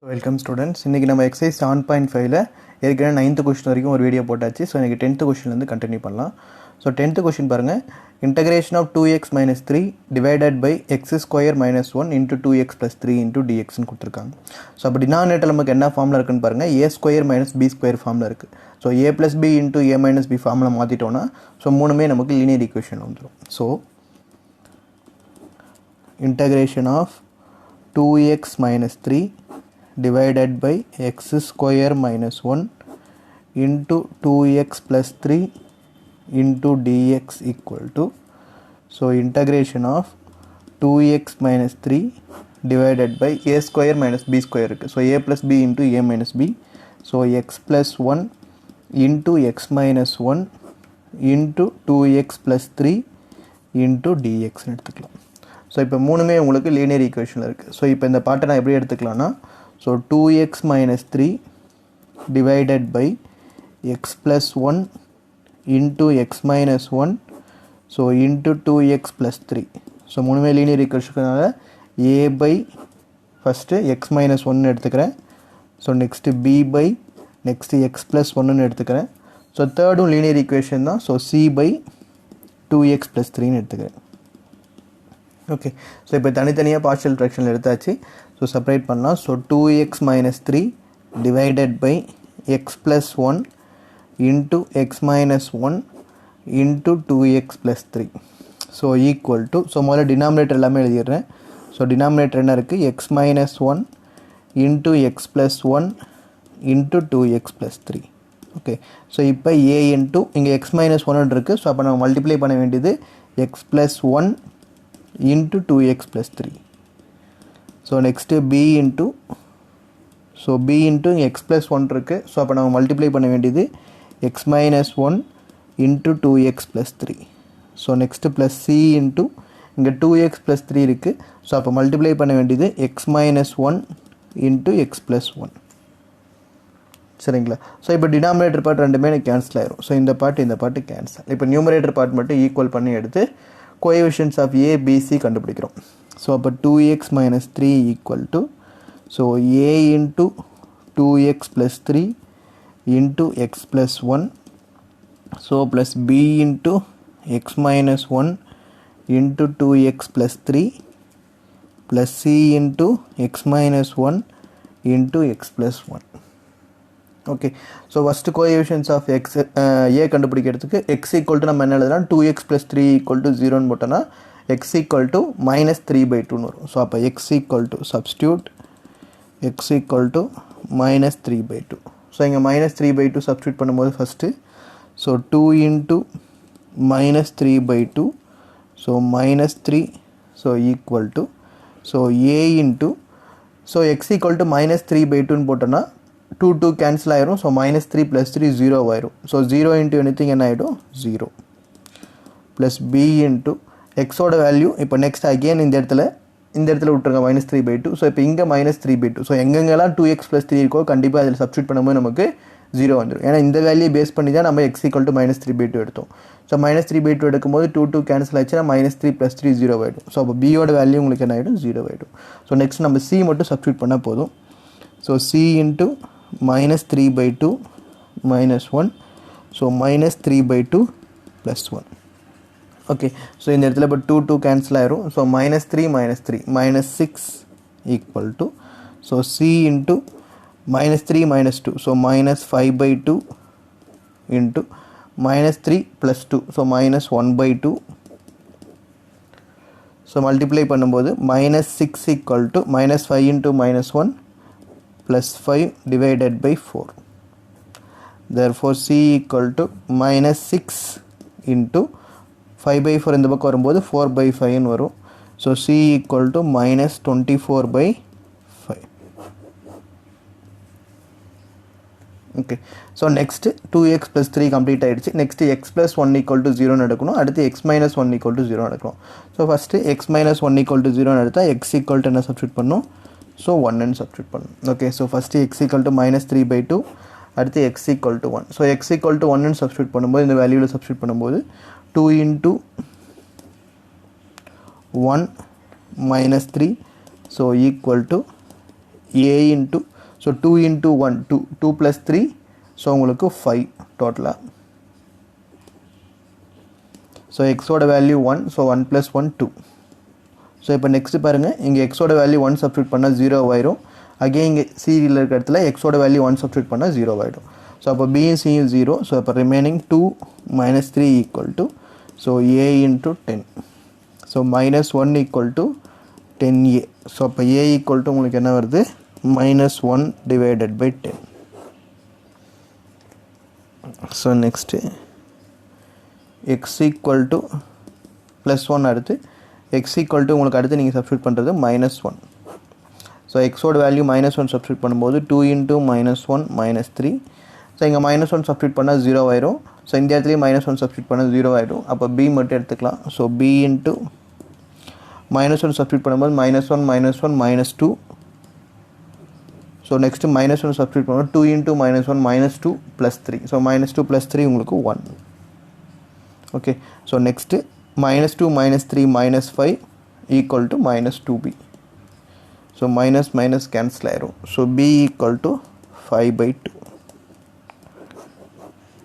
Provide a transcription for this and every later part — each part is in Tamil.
Welcome students. இன்றைக்கி நம்ம எக்ஸசைஸ் 7.5ல் ஏற்கனவே 9th கொஸ்டின் வரைக்கும் ஒரு வீடியோ போட்டாச்சு. ஸோ இன்றைக்கி 10th கொஸ்டின்லேருந்து கண்டினியூ பண்ணலாம். ஸோ 10th கொஸ்டின் பாருங்கள். Integration of 2x - 3 divided by x² - 1 into 2x + 3 into dxன்னு கொடுத்துருக்காங்க. ஸோ அப்போ டினாமினேட்டர் நமக்கு என்ன ஃபார்மில் இருக்குன்னு பாருங்கள். a² - b² ஃபார்மில் இருக்குது. So a + b into a - b ஃபார்மில் மாற்றிட்டோன்னா ஸோ மூணுமே நமக்கு லீனியர் ஈக்குவேஷன் வந்துடும். So integration of 2x - 3 divided by x² - 1 into 2x + 3 into dx equal to, so integration of 2x - 3 divided by a² - b² இருக்குது. so a + b into a - b, so x + 1 into x - 1 into 2x + 3 into dx எடுத்துக்கலாம். ஸோ இப்போ மூணுமே உங்களுக்கு லீனியர் ஈக்குவேஷனில் இருக்குது. ஸோ இப்போ இந்த பாட்டை நான் எப்படி எடுத்துக்கலாம்னா, so 2x - 3 divided by x + 1 into x - 1, so into 2x + 3. So மூணுமே லீனியர் ஈக்குவேஷனால a by ஃபஸ்ட்டு x - 1 எடுத்துக்கிறேன். So next b by next x + 1 எடுத்துக்கிறேன். ஸோ தேர்டும் லீனியர் ஈக்குவேஷன் தான். ஸோ c by 2x + 3 எடுத்துக்கிறேன். ஓகே, ஸோ இப்போ தனித்தனியாக பார்ஷியல் ஃப்ராக்ஷனில் எடுத்தாச்சு. ஸோ செப்பரேட் பண்ணலாம். So 2x - 3 divided by x + 1 into x - 1 into 2x + 3. So equal to, so முதல்ல டினாமினேட்டர் எல்லாமே எழுதிடுறேன். ஸோ டினாமினேட்டர் என்ன இருக்குது, x - 1 into x + 1 into 2x + 3. Okay, so இப்போ a இன்ட்டு இங்கே x - 1 இருக்குது. ஸோ அப்போ நம்ம மல்டிப்ளை பண்ண வேண்டியது x + 1 into 2x + 3. so next b into, so b into x + 1 இருக்குது. ஸோ அப்போ நம்ம மல்டிப்ளை பண்ண வேண்டியது x - 1 into 2x + 3. So next plus c into இங்கே 2x + 3 இருக்குது. ஸோ அப்போ மல்டிப்ளை பண்ண வேண்டியது x - 1 into x + 1. சரிங்களா? ஸோ இப்போ டினாமினேட்டர் பார்ட் ரெண்டுமே கேன்சல் ஆயிரும். ஸோ இந்த பாட்டு கேன்சல். இப்போ நியூமரேட்டர் பார்ட் மட்டும் ஈக்குவல் பண்ணி எடுத்து coefficients of a, b, c கண்டுபிடிக்கிறோம். ஸோ அப்போ 2x - 3 equal to, so a into 2x + 3 into x + 1, so plus b into x - 1 into 2x + 3 plus c into x - 1 into x + 1. Okay, so first coefficients of x a கண்டுபிடிக்கிறதுக்கு எக்ஸ் ஈக்குவல் டு நம்ம என்ன எழுதலாம், 2x + 3 = 0ன்னு போட்டோன்னா எக்ஸ் ஈக்குவல் டு -3/2ன்னு வரும். ஸோ அப்போ x equal to substitute x equal to -3/2. So இங்கே -3/2 சப்ஸ்டியூட் பண்ணும்போது first, so 2 into -3/2, so -3, so equal to, so a into, so x equal to -3/2ன்னு போட்டோன்னா 2 கேன்சல் ஆயிரும். ஸோ -3 + 3 0 ஆயிரும். ஸோ 0 இன்ட்டு எனிதிங் என்ன ஆகிடும், 0 ப்ளஸ் b இன்ட்டு எக்ஸோட வேல்யூ. இப்போ நெக்ஸ்ட் அகெயின் இந்த இடத்துல விட்டுருங்க -3/2. ஸோ இப்போ இங்கே -3/2. ஸோ எங்கெங்கெல்லாம் 2x + 3 இருக்கோ கண்டிப்பாக அதில் சப்ஸ்டியூட் பண்ணும்போது நமக்கு 0 வந்துடும். ஏன்னா இந்த வேல்யூ பேஸ் பண்ணி தான் நம்ம x = -3/2 எடுத்தோம். ஸோ -3/2 எடுக்கும்போது 2 கேன்சல் ஆச்சுன்னா -3 + 3 0 ஆகிடும். ஸோ அப்போ பியோட வேல்யூ உங்களுக்கு என்ன ஆகிடும், 0 ஆகிடும். ஸோ நெக்ஸ்ட் நம்ம c மட்டும் சப்ஸ்டியூட் பண்ணால் போதும். So c into -3/2 -1, so -3/2 + 1. Okay, so இந்த இடத்துல இப்போ 2 கேன்சல் ஆயிரும். So -3 -3 -6 equal to, so c into -3 -2, so -5/2 into -3 + 2, so -1/2. So multiply பண்ணும்போது -6 equal to -5 into -1 + 5 divided by 4. therefore c equal to -6 into 5/4 இந்த பக்கம் வரும்போது 4/5ன்னு வரும். So c equal to -24/5. Okay, so next 2x + 3 complete ஆகிடுச்சு. நெக்ஸ்ட்டு x + 1 = 0ன்னு எடுக்கணும். அடுத்து x - 1 = 0 எடுக்கணும். ஸோ ஃபஸ்ட்டு x - 1 = 0ன்னு எடுத்தால் x ஈக்குவல் டு என்ன சப்ஸ்டியூட் பண்ணணும், ஸோ 1ன்னு சப்ஸ்டியூட் பண்ணணும். ஓகே, ஸோ ஃபஸ்ட்டு x = -3/2, அடுத்து x = 1. ஸோ x = 1ன்னு சப்ஸ்டியூட் பண்ணும்போது இந்த வேல்யூவில் சப்ஸ்டியூட் பண்ணும்போது 2 into 1 - 3, so equal to a into so 2 into 1 2 2 plus 3 so உங்களுக்கு 5 டோட்டலாக. ஸோ எக்ஸோட வேல்யூ 1 ஸோ 1 plus 1 2. ஸோ இப்போ நெக்ஸ்ட்டு பாருங்கள் இங்கே எக்ஸோட வேல்யூ 1 சப்ஸ்டியூட் பண்ணால் 0 ஆயிரும். அகெயின் இங்கே சியில் இருக்கிற இடத்துல எக்ஸோட வேல்யூ 1 சப்ஸ்டியூட் பண்ணால் 0 ஆகிடும். ஸோ அப்போ பியும் சியும் 0. ஸோ அப்போ remaining 2 minus 3 equal to so a into 10. So -1 equal to 10a. So அப்போ a equal to உங்களுக்கு என்ன வருது -1 divided by 10. So next x equal to +1 அடுத்து x equal to உங்களுக்கு அடுத்து நீங்கள் சப்ஸ்டியூட் பண்ணுறது -1. ஸோ எக்ஸோட வேல்யூ -1 சப்ஸ்டியூட் பண்ணும்போது 2 into -1 -3. ஸோ இங்கே -1 சப்ஸ்டியூட் பண்ணால் 0 ஆயிரும். ஸோ இந்த இடத்துலேயும் -1 சப்ஸ்டியூட் பண்ணால் 0 ஆகிடும். அப்போ b மட்டும் எடுத்துக்கலாம். ஸோ b into -1 சப்ஸ்டியூட் பண்ணும்போது -1 -1 -2. ஸோ நெக்ஸ்ட்டு -1 சப்ஸ்டியூட் பண்ணும்போது 2 into -1 -2 +3. ஸோ -2 +3 உங்களுக்கு 1. Okay. So next -2 -3 -5 equal to -2b. So minus cancel ஆயிரும். So b equal to 5/2.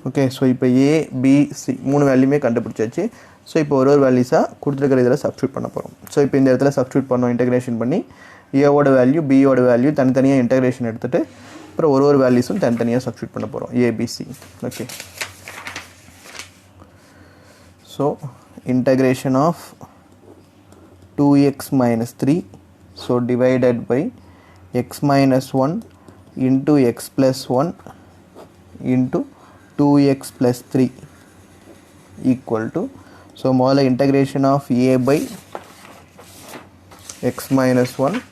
Okay. So இப்போ a b c 3 வேல்யூமே கண்டுபிடிச்சாச்சு. ஸோ இப்போ ஒரு வேல்யூஸாக கொடுத்துருக்கிற இதில் சப்ஸ்டியூட் பண்ண போகிறோம். ஸோ இப்போ இந்த இடத்துல சப்ஸ்டியூட் பண்ணோம், இன்டெகிரேஷன் பண்ணி ஏவோட வேல்யூ பியோட வேல்யூ தனித்தனியாக இன்டெகிரேஷன் எடுத்துகிட்டு அப்புறம் ஒரு வேல்யூஸும் தனித்தனியாக சப்ஸ்டியூட் பண்ண போகிறோம் abc. Okay. So integration of 2x minus 3 so divided by x minus 1 into x plus 1 into 2x plus 3 equal to so model integration of a by x minus 1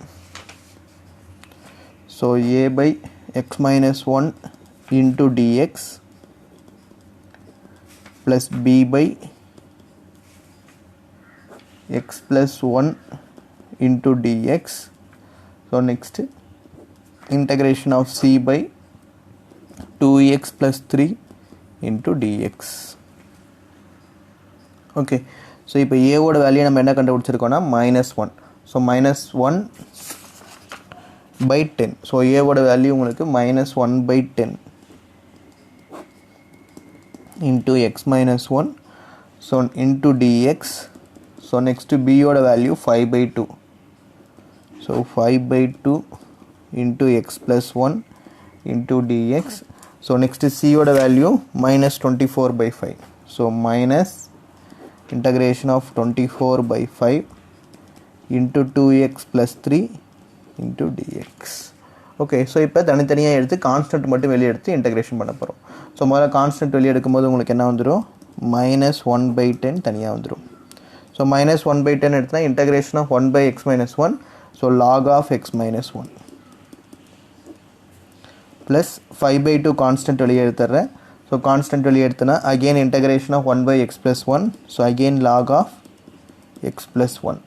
so a by x minus 1 into dx plus b by x plus 1 into dx. So next integration of c by 2x plus 3 into dx. Okay. So இப்போ a ஓட வேல்யூ நம்ம என்ன கண்டுபிடிச்சிருக்கோம்னா -1. So -1 by 10. ஸோ a ஓட வேல்யூ உங்களுக்கு -1/10 into x minus 1 so into dx. So next b oda value 5/2. So 5/2 into x plus 1 into dx. So next c oda value -24/5. So minus integration of 24/5 into 2x plus 3 into dx. Okay. So இப்போ தனித்தனியாக எடுத்து கான்ஸ்டன்ட் மட்டும் வெளியே எடுத்து இன்டெகிரேஷன் பண்ண போகிறோம். ஸோ முதல்ல கான்ஸ்டன்ட் வெளியே எடுக்கும்போது உங்களுக்கு என்ன வந்துடும் -1/10 தனியாக வந்துடும். So -1/10 எடுத்தனா integration of 1 by x minus 1 so log of x minus 1 plus 5/2 constant வெளியே எடுத்துறேன். ஸோ கான்ஸ்டன்ட் வெளியே எடுத்தனா again integration of 1 by x plus 1 so again log of x plus 1.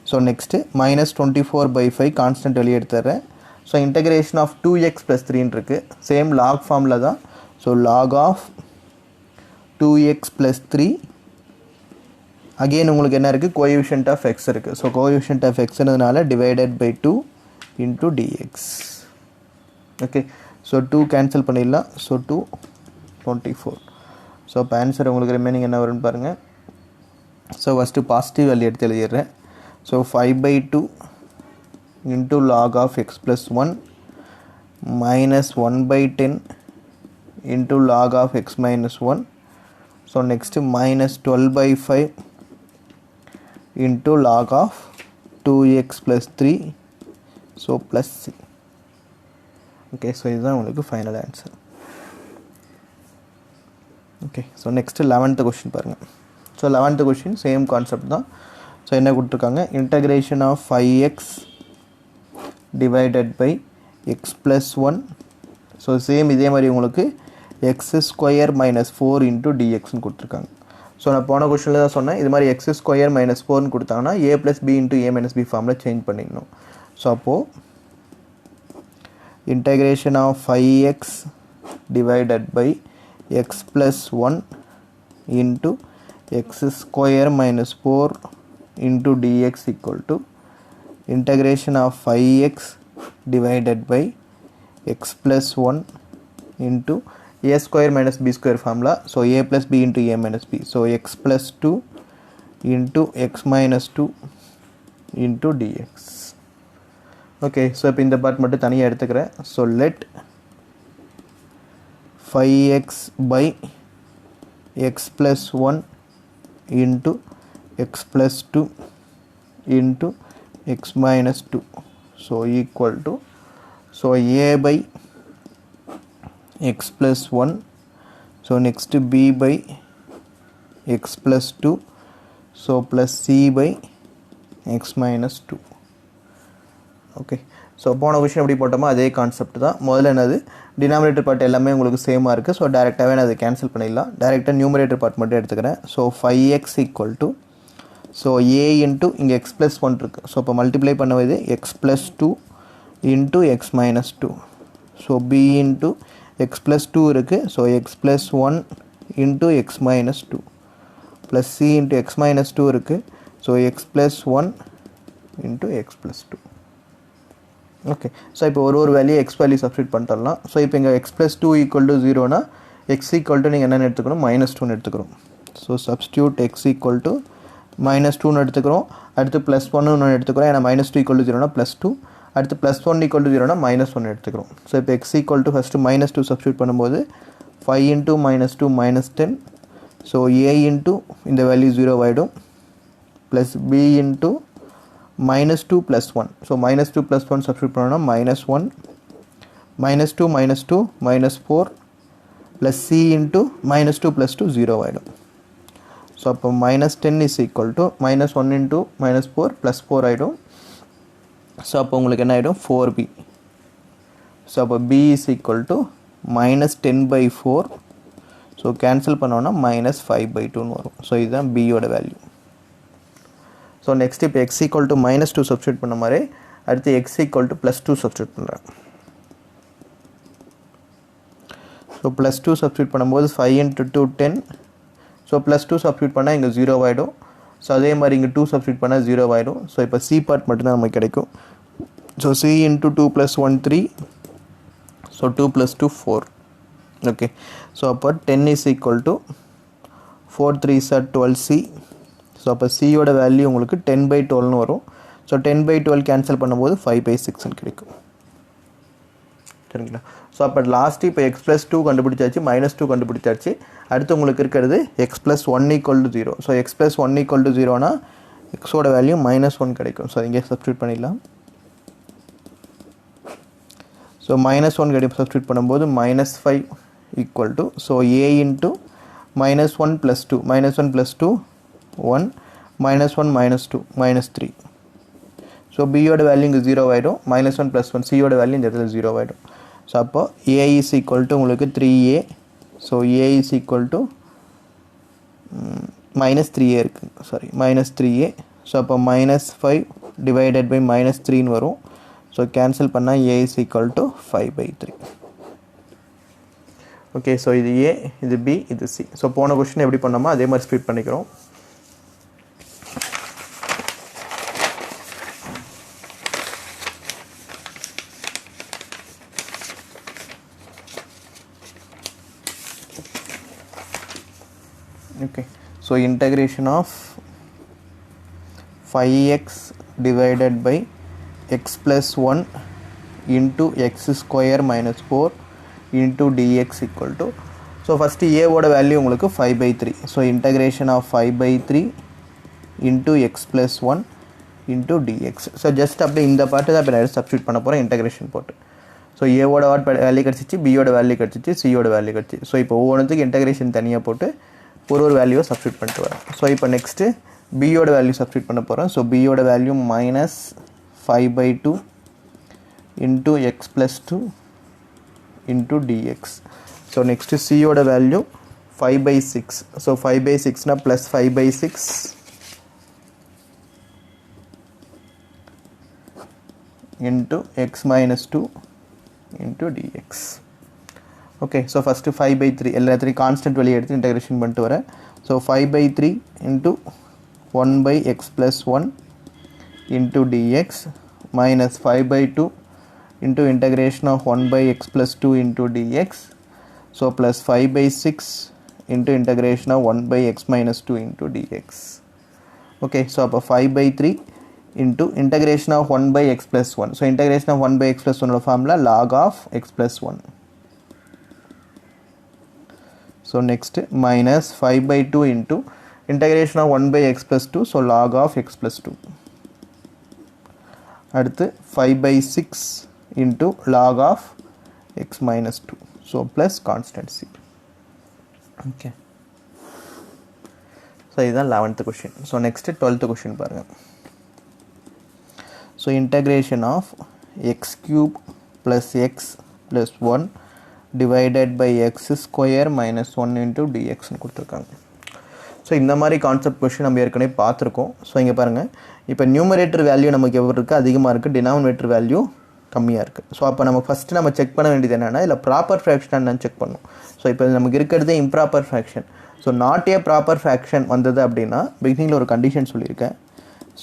So next -24/5 constant வெளியே எடுத்துறேன். So integration of 2x plus 3 இருக்கு சேம் log ஃபார்மில் தான். So log of 2x plus 3 again உங்களுக்கு என்ன இருக்குது coefficient of x இருக்குது. ஸோ coefficient of xன்றதுனால divided by 2 into dx. Okay. So 2 cancel பண்ணிடலாம். ஸோ 2 24. ஸோ இப்போ ஆன்சர் உங்களுக்கு ரிமைனிங் என்ன வரும்னு பாருங்கள். ஸோ ஃபஸ்ட்டு பாசிட்டிவ் வேல்யூ எடுத்து எழுதிடுறேன். So 5/2 into log of x plus 1 minus 1/10 into log of x minus 1. So next -12/5 into log of 2x plus 3 so plus c. Okay. So இதுதான் உங்களுக்கு final answer. Okay. So next 11th question பாருங்கள். So 11th question same concept தான். ஸோ என்ன கொடுத்துருக்காங்க integration of 5x divided by x plus 1. So same இதே மாதிரி உங்களுக்கு x square minus 4 into dxன்னு கொடுத்துருக்காங்க. ஸோ நான் போன கொஸ்டினில் தான் சொன்னேன் இது மாதிரி x square minus 4ன்னு கொடுத்தாங்கன்னா a plus b into a minus b ஃபார்மில் சேஞ்ச் பண்ணிடணும். ஸோ அப்போது integration of 5x divided by x plus 1 into x square minus 4 into dx equal to integration of 5x divided by x plus 1 into a square minus b square formula. So a plus b into a minus b. So x plus 2 into x minus 2 into dx. Okay, so இப்போ இந்த பார்ட் மட்டும் தனியாக எடுத்துக்கிறேன். So let 5x by x plus 1 into x plus 2 into x minus 2. So equal to, so a by x plus 1. So next b by x plus 2. So plus c by x minus 2. Okay, so போன கொஷின் எப்படி போட்டோமோ அதே கான்செப்ட் தான். முதல்ல என்னது டினாமினேட்டர் பார்ட் எல்லாமே உங்களுக்கு சேமாக இருக்குது. ஸோ டேரெக்டாகவே நான் அதை கேன்சல் பண்ணிடலாம். டேரெக்டாக நியூமரேட்டர் பார்ட் மட்டும் எடுத்துக்கிறேன். So 5x equal to, so a into இங்கே x ப்ளஸ் 1 இருக்குது. ஸோ இப்போ மல்டிப்ளை பண்ணுவது x plus 2 into x minus 2. So b into x plus 2 இருக்குது. So x plus 1 into x minus 2 plus c into x minus 2 இருக்குது. So x plus 1 into x plus 2. Okay, so இப்போ ஒரு வேல்யூ எக்ஸ் வேல்யூ சப்ஸ்டியூட் பண்ணிட்டலாம். ஸோ இப்போ இங்கே எக்ஸ் ப்ளஸ் 2 ஈக்குவல் டு 0னா எக்ஸ் ஈக்குவல் டு நீங்கள் என்னென்னு எடுத்துக்கணும், மைனஸ் 2ன்னு எடுத்துக்கிறோம். So substitute x equal to minus 2ன்னு எடுத்துக்கிறோம். அடுத்து ப்ளஸ் 1ன்னு எடுத்துக்கிறோம். ஏன்னா மைனஸ் 2 ஈக்குவல் டு 0னா ப்ளஸ் 2. அடுத்து ப்ளஸ் 1 ஈக்குவல் டு 0னா மைனஸ் 1 எடுத்துக்கிறோம். ஸோ இப்போ x equal to first minus 2 substitute பண்ணும்போது 5 into minus 2 minus 10. So A into இந்த வேல்யூ 0 ஆகிடும். Plus B into minus 2 plus 1. So minus 2 plus 1 substitute பண்ணோம்னா minus 1 minus 2 minus 2 minus 4 plus c into minus 2 plus 2 0 ஆயிடும். ஸோ அப்போ minus 10 is equal to minus 1 into minus 4 plus 4 ஆயிடும். ஸோ அப்போ உங்களுக்கு என்ன ஆகிடும், 4b. ஸோ அப்போ b is equal to minus 10 by 4. So cancel பண்ணோன்னா minus 5 by 2ன்னு வரும். ஸோ இதுதான் b யோட வேல்யூ. ஸோ நெக்ஸ்ட் இப்போ x equal to minus 2 substitute பண்ண மாதிரி அடுத்து X equal to plus 2 substitute பண்ணுறேன். ஸோ ப்ளஸ் 2 சப்ஸ்டியூட் பண்ணும்போது 5 இன்ட்டு 2 10. ஸோ ப்ளஸ் 2 சப்ஸ்டியூட் பண்ணால் இங்கே 0 ஆகிடும். ஸோ அதே மாதிரி இங்கே 2 சப்ஸ்டியூட் பண்ணால் 0 ஆகிடும். ஸோ இப்போ சி பார்ட் மட்டும்தான் நமக்கு கிடைக்கும். So C into 2 + 1 3. So 2 + 2 4. Okay, so அப்போ 10 is equal to 4 3s are 12c. So அப்போ சியோட வேல்யூ உங்களுக்கு 10 by 12ன்னு வரும். ஸோ 10 by 12 கேன்சல் பண்ணும்போது 5 by 6ன்னு கிடைக்கும். சரிங்களா? ஸோ அப்போ லாஸ்ட்டு இப்போ எக்ஸ் ப்ளஸ் 2 கண்டுபிடிச்சாச்சு, மைனஸ் 2 கண்டுபிடிச்சாச்சு. அடுத்து உங்களுக்கு இருக்கிறது x plus 1 equal to 0. So x plus 1 equal to 0னா எக்ஸோட வேல்யூ மைனஸ் 1 கிடைக்கும். ஸோ இங்கே சப்ஸ்டியூட் பண்ணிடலாம். ஸோ மைனஸ் 1 கிடைக்கும். சப்ஸ்டியூட் பண்ணும்போது minus 5 equal to, so a into minus 1 + 2 minus 1 + 2 1 minus 1 minus 2 minus 3. So பியோட வேல்யூ இங்கே 0 ஆகிடும். minus 1 + 1 சியோட வேல்யூ இந்த இடத்துல 0 ஆகிடும். ஸோ அப்போ a is equal to உங்களுக்கு 3a. So a is equal to minus 3a இருக்குது, சாரி minus 3a. ஸோ அப்போ minus 5 divided by minus 3ன்னு வரும். ஸோ கேன்சல் பண்ணால் a is equal to 5 by 3. Okay, so இது a, இது b, இது c. ஸோ போன கொஸ்டின் எப்படி பண்ணோமோ அதே மாதிரி ஸ்ப்ளிட் பண்ணிக்கிறோம். Okay, so integration of 5x divided by x plus 1 into x square minus 4 into dx equal to, so first a ஓட வேல்யூ உங்களுக்கு 5 by 3. so integration of 5 by 3 into x plus 1 into dx. so just அப்படியே இந்த பார்ட்டு தான் இப்போ நான் சப்ஸ்டியூட் பண்ண போகிறேன் இன்டகிரேஷன் போட்டு. ஸோ ஏவோட வேல்யூ கிடச்சிச்சு, பியோட வேல்யூ கிடச்சிச்சு, சியோட வேல்யூ கிடச்சி. ஸோ இப்போ ஒவ்வொன்றுத்துக்கு இன்டகிரேஷன் தனியாக போட்டு ஒரு வேல்யூவை சப்ஸ்டியூட் பண்ணிட்டு வரேன். ஸோ இப்போ நெக்ஸ்ட்டு பியோட வேல்யூ சப்ஸ்டியூட் பண்ண போகிறேன். ஸோ பியோட value minus 5 by 2 into x plus 2 into dx. So next சியோட வேல்யூ 5 by 6. ஸோ 5 by 6னா plus 5 by 6 into x minus 2 into dx. Okay, so first 5 by 3 எல்லாத்தையும் கான்ஸ்டன்ட் வெளியே எடுத்து இன்டகிரேஷன் பண்ணிட்டு வரேன். So 5 by 3 into 1 by x plus 1 into dx minus 5 by 2 into integration of 1 by x plus 2 into dx. So plus 5 by 6 into integration of 1 by x minus 2 into dx. Okay, so 5 by 3 into integration of 1 by x plus 1. So integration of 1 by x plus 1 formula log of x plus 1. So next minus 5 by 2 into integration of 1 by x plus 2. So log of x plus 2. அடுத்து 5 by 6 into log of x minus 2. So plus constant c. Okay. So this is the 11th question. So next 12th question பாருங்க. So integration of x cube plus x plus 1 divided by x square minus 1 into dx னு கொடுத்திருக்காங்க. ஸோ இந்த மாதிரி கான்செப்ட் கொஸ்டின் நம்ம ஏற்கனவே பார்த்துருக்கோம். ஸோ இங்கே பாருங்கள், இப்போ நியூமரேட்டர் வேல்யூ நமக்கு எவ்வளோ இருக்குது, அதிகமாக இருக்குது, டினாமினேட்டர் வேல்யூ கம்மியாக இருக்குது. ஸோ அப்போ நம்ம ஃபஸ்ட்டு நம்ம செக் பண்ண வேண்டியது என்னென்னா, இல்லை ப்ராப்பர் ஃப்ராக்ஷன் என்னன்னு செக் பண்ணணும். ஸோ இப்போ நமக்கு இருக்கிறது improper fraction. So not a proper fraction வந்தது அப்படின்னா பிகினிங்கில் ஒரு கண்டிஷன் சொல்லியிருக்கேன்.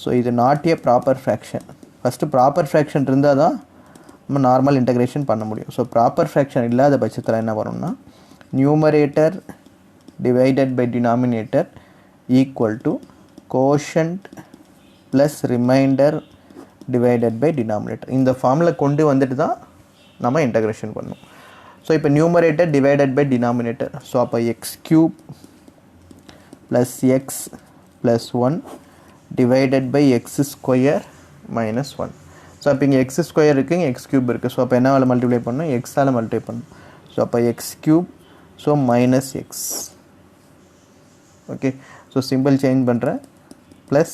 ஸோ இது not a proper fraction. First proper fraction இருந்தால் தான் நம்ம நார்மல் இன்டகிரேஷன் பண்ண முடியும். ஸோ ப்ராப்பர் ஃப்ராக்ஷன் இல்லாத பட்சத்தில் என்ன வரும்னா, numerator divided by denominator equal to quotient plus remainder divided by denominator. இந்த ஃபார்முலா கொண்டு வந்துட்டு தான் நம்ம இன்டகிரேஷன் பண்ணணும். ஸோ இப்போ numerator divided by denominator. So அப்போ x cube plus x plus 1 divided by x square minus 1. So அப்போ இங்கே எக்ஸ் ஸ்கொயர் இருக்குது, இங்கே எக்ஸ் கியூப் இருக்குது. ஸோ அப்போ என்னால மல்டிப்ளை பண்ணணும், எக்ஸால் மல்டிப்ளை பண்ணணும். ஸோ அப்போ x cube, so minus X. Okay, so simple change பண்ணுறேன் ப்ளஸ்.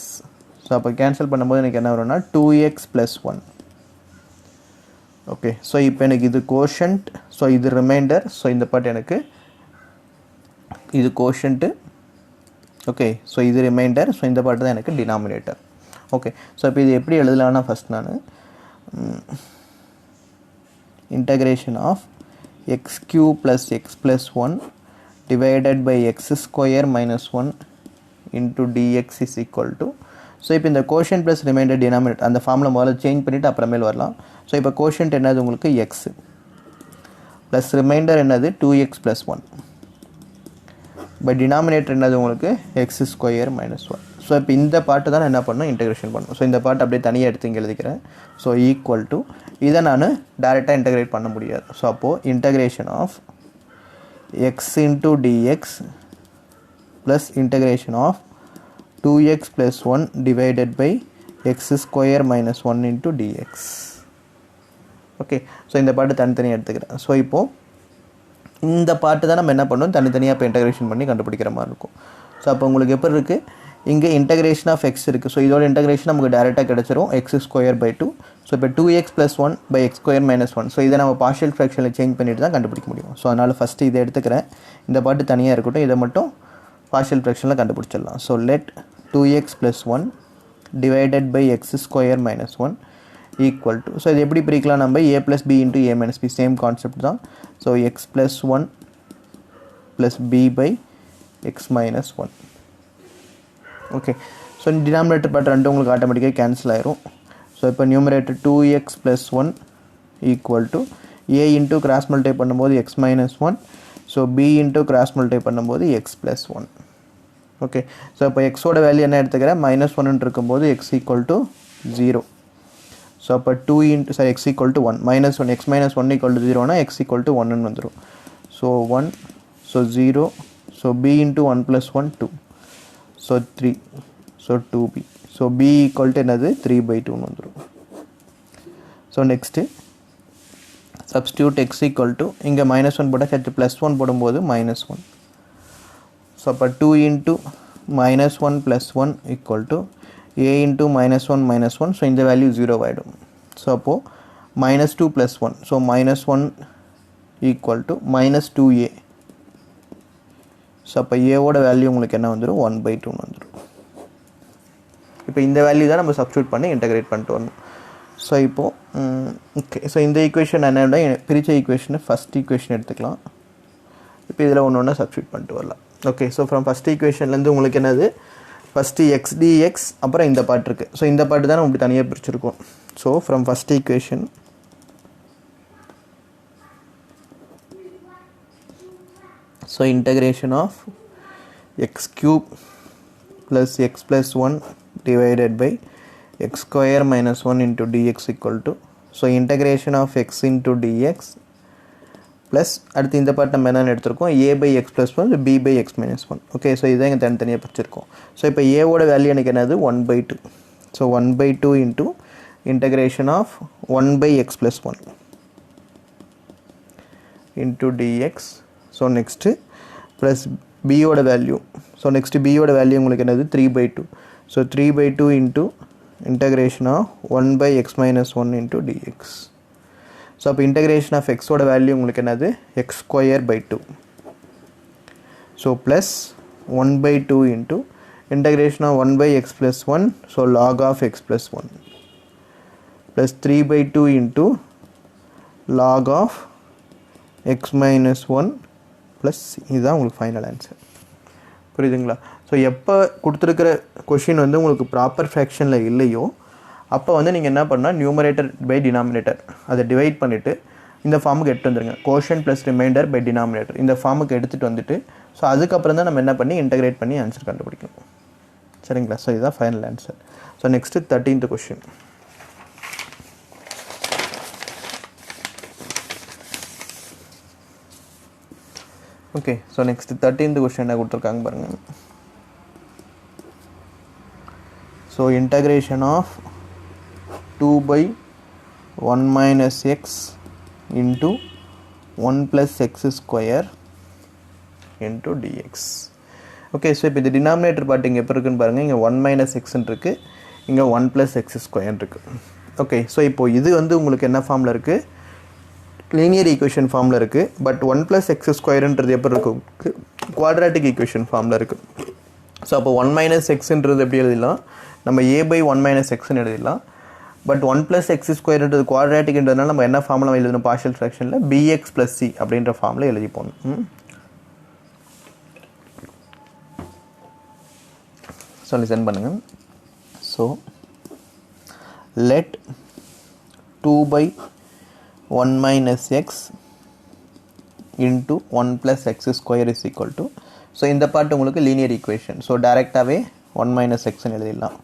ஸோ அப்போ கேன்சல் பண்ணும்போது எனக்கு என்ன வரும்னா 2x + 1. ஓகே, ஸோ இப்போ எனக்கு இது கோஷன்ட், ஸோ இது ரிமைண்டர். ஸோ இந்த பார்ட் எனக்கு இது கோஷன்ட்டு. ஓகே, ஸோ இது ரிமைண்டர். ஸோ இந்த பார்ட் தான் எனக்கு டினாமினேட்டர். ஓகே, ஸோ இப்போ இது எப்படி எழுதலாம்னா, ஃபஸ்ட் நான் integration of x cube plus x plus 1 divided by x square minus 1 into dx is equal to. So இப்போ இந்த கோஷன்ட் ப்ளஸ் ரிமைண்டர் டினாமினேட்டர் அந்த ஃபார்முலா முதல்ல சேஞ்ச் பண்ணிவிட்டு அப்புறமேல் வரலாம். ஸோ இப்போ கோஷன்ட் என்னது உங்களுக்கு எக்ஸ் ப்ளஸ் ரிமைண்டர் என்னது 2x + 1 பை டினாமினேட்டர் என்னது உங்களுக்கு எக்ஸ் ஸ்கொயர் மைனஸ் 1. ஸோ இப்போ இந்த பாட்டு தான் நான் என்ன பண்ணணும், இன்டகிரேஷன் பண்ணணும். ஸோ இந்த பாட்டு அப்படியே தனியாக எடுத்து இங்கே எழுதிக்கிறேன். ஸோ ஈக்குவல் டு இதை நான் டேரெக்டாக இன்டகிரேட் பண்ண முடியாது. ஸோ அப்போது integration of x into dx plus integration of 2x plus 1 divided by x square minus 1 into dx. Okay, so இந்த பாட்டு தனித்தனியாக எடுத்துக்கிறேன். ஸோ இப்போது இந்த பாட்டு தான் நம்ம என்ன பண்ணணும், தனித்தனியாக இப்போ இன்டகிரேஷன் பண்ணி கண்டுபிடிக்கிற மாதிரி இருக்கும். ஸோ அப்போ உங்களுக்கு எப்படி இருக்குது, இங்கே இன்டகிரேஷன் ஆஃப் எக்ஸ் இருக்குது. ஸோ இதோட இன்டகிரேஷன் நமக்கு டேரெக்டாக கிடச்சிரும், எக்ஸ் ஸ்கொயர் பை 2. ஸோ இப்போ 2x + 1 by x square minus 1. So இதை நம்ம பார்ஷியல் ஃப்ராக்ஷனில் சேஞ்ச் பண்ணிட்டு தான் கண்டுபிடிக்க முடியும். ஸோ அதனால் ஃபஸ்ட்டு இதை எடுத்துக்கிறேன், இந்த பாட்டு தனியாக இருக்கட்டும், இதை மட்டும் பார்ஷியல் ஃப்ராக்ஷனில் கண்டுபிடிச்சிடலாம். So let 2x + 1 divided by x square minus 1 equal to. So இது எப்படி பிரிக்கலாம் நம்ம, a + b into a - b, same concept தான். So x + 1 + b by x minus 1. Okay, so denominator part ரெண்டு உங்களுக்கு ஆட்டோமேட்டிக்காக கேன்சல் ஆயிரும். ஸோ இப்போ numerator 2x + 1 equal to a into cross multiply பண்ணும்போது x minus 1. So b into cross multiply பண்ணும்போது எக்ஸ் ப்ளஸ் 1. ஓகே, ஸோ இப்போ எக்ஸோட வேல்யூ என்ன எடுத்துக்கிறேன், -1 இருக்கும்போது எக்ஸ் ஈக்குவல் டு 0. ஸோ அப்போ 2 into sorry x equal to 1 -1 x minus 1 equal to 0னா எக்ஸ் ஈக்குவல் டு 1ன்னு வந்துடும். So 1, so 0, so b into 1 + 1 2. So 3, so 2b. So b equal to என்னது 3/2ன்னு வந்துடும். So next substitute x equal to இங்கே -1 போட்டால் சேர்த்து +1 போடும்போது -1. ஸோ அப்போ 2 into -1 + 1 equal to a into -1 - 1. So இந்த வேல்யூ 0 ஆகிடும். ஸோ அப்போது -2 + 1. So -1 equal to -2a. So அப்போ ஏவோட வேல்யூ உங்களுக்கு என்ன வந்துடும், 1/2ன்னு வந்துடும். இப்போ இந்த வேல்யூ தான் நம்ம சப்ஸ்டியூட் பண்ணி இன்டகிரேட் பண்ணிட்டு வரணும். ஸோ இப்போது ஓகே, ஸோ இந்த ஈக்குவேஷன் என்னென்னா பிரித்த ஈக்குவேஷனை ஃபஸ்ட் ஈக்குவேஷன் எடுத்துக்கலாம். இப்போ இதில் ஒன்று ஒன்றா சப்ஸ்டியூட் பண்ணிட்டு வரலாம். ஓகே, ஸோ ஃப்ரம் ஃபஸ்ட் ஈக்குவேஷன்லேருந்து உங்களுக்கு என்னது, ஃபஸ்ட்டு x dx, அப்புறம் இந்த பார்ட் இருக்குது. ஸோ இந்த பார்ட்டு தான் நம்ம இப்படி தனியாக பிரிச்சுருக்கோம். So from first equation So integration of x cube plus x plus 1 divided by x square minus 1 into dx equal to, so integration of x into dx plus அடுத்து இந்த பார்ட் நம்ம என்ன எடுத்துருக்கோம், a by x plus 1 b by x minus 1. Okay, so இதான் இங்கே தனித்தனியாக பிரிச்சிருக்கோம். ஸோ இப்போ ஏவோட வேல்யூ எனக்கு என்னது 1/2. So 1/2 into integration of 1 by x plus 1 into dx. So next plus பியோட வேல்யூ. ஸோ நெக்ஸ்ட்டு பியோட வேல்யூ உங்களுக்கு என்னது 3/2. So 3/2 into integration of 1 by x minus 1 into dx. So அப்போ integration of x ஓட வேல்யூ உங்களுக்கு என்னது x square by 2. So plus 1/2 into integration of 1 by x plus 1, so log of x plus 1 plus 3/2 into log of x minus 1 plus இதுதான் உங்களுக்கு ஃபைனல் ஆன்சர். புரியுதுங்களா? ஸோ எப்போ கொடுத்துருக்கிற கொஷின் வந்து உங்களுக்கு ப்ராப்பர் ஃப்ராக்ஷனில் இல்லையோ அப்போ வந்து நீங்கள் என்ன பண்ணால் நியூமரேட்டர் பை டினாமினேட்டர் அதை டிவைட் பண்ணிவிட்டு இந்த ஃபார்முக்கு எடுத்து வந்துடுங்க. கோஷன் ப்ளஸ் ரிமைண்டர் பை டினாமினேட்டர் இந்த ஃபார்முக்கு எடுத்துகிட்டு வந்துட்டு ஸோ அதுக்கப்புறம் தான் நம்ம என்ன பண்ணி இன்டகிரேட் பண்ணி ஆன்சர் கண்டுபிடிக்கணும். சரிங்களா? ஸோ இதுதான் final answer. So next 13th question. Okay, so next 13th question என்ன கொடுத்துருக்காங்க பாருங்கள். So integration of 2 by 1 minus x into 1 plus x square into dx. Okay, so இப்போ இந்த டினாமினேட்டர் பார்ட் இங்கே எப்போ இருக்குன்னு பாருங்கள். இங்கே 1 minus xன்னு இருக்குது, இங்கே 1 plus x square இருக்குது. ஓகே, ஸோ இப்போது இது வந்து உங்களுக்கு என்ன ஃபார்மில் இருக்குது, லீனியர் ஈக்குவேஷன் ஃபார்மில் இருக்குது. பட் 1 plus x ஸ்கொயருன்றது எப்படி இருக்கும், குவாட்ராட்டிக் ஈக்குவேஷன் ஃபார்மில் இருக்குது. ஸோ அப்போ 1 minus xன்றது எப்படி எழுதிடலாம், நம்ம a by 1 minus xன்னு எழுதிடலாம். பட் 1 plus x ஸ்கொயருன்றது குவாட்ராட்டிக்ன்றதுனால நம்ம என்ன ஃபார்மில் எழுதணும், பார்ஷியல் ஃப்ராக்ஷனில் bx plus c அப்படின்ற ஃபார்மில் எழுதி போகணும். ஸோ லிசன் பண்ணுங்கள். So let 2 by 1 minus x into 1 plus x square is equal to, so இந்த பார்ட் உங்களுக்கு லீனியர் ஈக்குவேஷன். ஸோ டைரெக்டாகவே 1 minus xன்னு எழுதிடலாம்.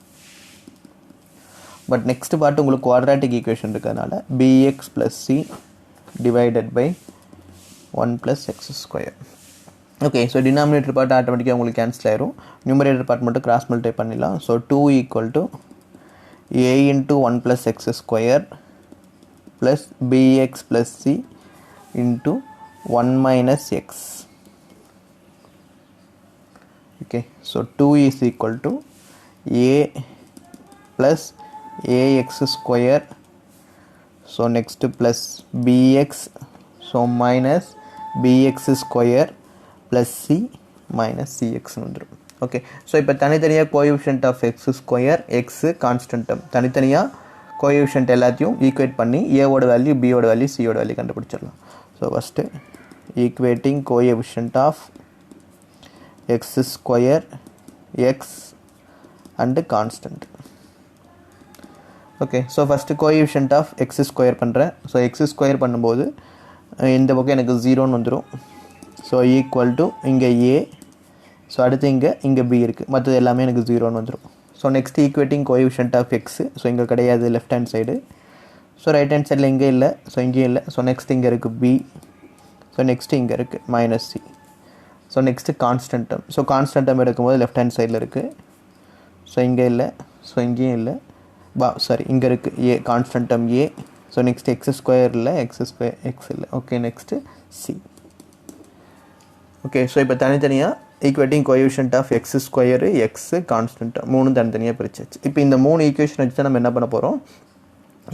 பட் நெக்ஸ்ட் பார்ட் உங்களுக்கு குவாட்ராட்டிக் ஈக்குவேஷன் இருக்கிறதுனால bx plus c divided by 1 plus x square. Okay, so denominator part ஆட்டோமேட்டிக்காக உங்களுக்கு கேன்சல் ஆயிரும். நியூமரேட்டர் பார்ட் மட்டும் கிராஸ் மல்டிப்ளை பண்ணிடலாம். So 2 equal to a into 1 plus x square plus bx plus c into 1 minus x. Okay, so 2 is equal to a plus ax square, so next plus bx, so minus bx square plus c minus cx வந்துடும். ஓகே, ஸோ இப்போ தனித்தனியாக coefficient of x square, x constant term தனித்தனியாக கோஎஃபிஷியன்ட் எல்லாத்தையும் ஈக்குவேட் பண்ணி ஏவோட வேல்யூ, பியோட வேல்யூ, சியோட வேல்யூ கண்டுபிடிச்சிடலாம். So first equating coefficient of x square, x and constant. Okay, so first coefficient of x square பண்ணுறேன். ஸோ எக்ஸ் ஸ்கொயர் பண்ணும்போது இந்த பக்கம் எனக்கு 0ன்னு வந்துடும். ஸோ ஈக்குவல் டு இங்கே ஏ, ஸோ அடுத்து இங்கே பி இருக்குது, மற்றது எல்லாமே எனக்கு 0ன்னு வந்துடும். So next equating coefficient of x, so இங்கே கிடையாது left hand side. So right hand சைடில் இங்கே இல்லை, ஸோ இங்கேயும் இல்லை. ஸோ நெக்ஸ்ட் இங்கே இருக்குது பி, ஸோ நெக்ஸ்ட்டு இங்கே இருக்குது minus C. So next constant term. So constant term எடுக்கும்போது லெஃப்ட் ஹேண்ட் சைடில் இருக்குது. ஸோ இங்கே இல்லை, ஸோ இங்கேயும் இல்லை, இங்கே இருக்குது a, constant term a. So next x square இல்லை, எக்ஸ் ஸ்கொயர் எக்ஸ் இல்லை. Okay, next c. Okay, so இப்போ தனித்தனியாக equating coefficient of x square, x, constant மூணு தனித்தனியாக பிரிச்சாச்சு. இப்போ இந்த 3 ஈக்குவேஷன் வச்சு தான் நம்ம என்ன பண்ண போகிறோம்,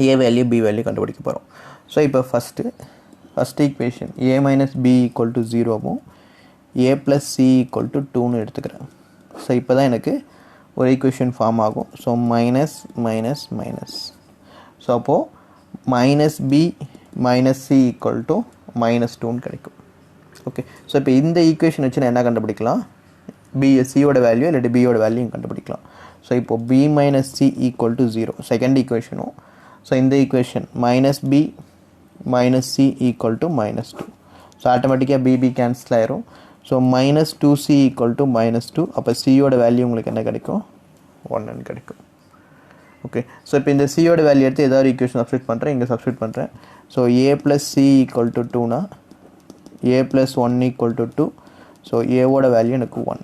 ஏ வேல்யூ, பி வேல்யூ கண்டுபிடிக்க போகிறோம். ஸோ இப்போ first equation A minus B equal to 0வும் A plus C equal to 2ன்னு எடுத்துக்கிறேன். ஸோ இப்போ தான் எனக்கு ஒரு ஈக்குவேஷன் ஃபார்ம் ஆகும். So minus minus minus. So அப்போது minus B minus C equal to -2ன்னு கிடைக்கும். ஓகே, ஸோ இப்போ இந்த ஈக்குவேஷன் வச்சு நான் என்ன கண்டுபிடிக்கலாம், சியோட வேல்யூ இல்லாட்டி பியோட வேல்யூயும் கண்டுபிடிக்கலாம். ஸோ இப்போது B minus C equal to 0 second ஈக்குவேஷனும். ஸோ இந்த equation minus B minus C equal to -2. So ஆட்டோமேட்டிக்காக பிபி கேன்சல் ஆயிரும். So minus 2c equal to -2. அப்போ சியோட வேல்யூ உங்களுக்கு என்ன கிடைக்கும்? 1 கிடைக்கும். ஓகே, ஸோ இப்போ இந்த சியோட வேல்யூ எடுத்து ஏதாவது ஈக்குவேஷன் சப்ஸ்டியூட் பண்ணுறேன், இங்கே சப்ஸ்டியூட் பண்ணுறேன். So a + c equal to 2னா a + 1 ஈக்குவல் டு 2. ஸோ ஏவோட வேல்யூ எனக்கு 1.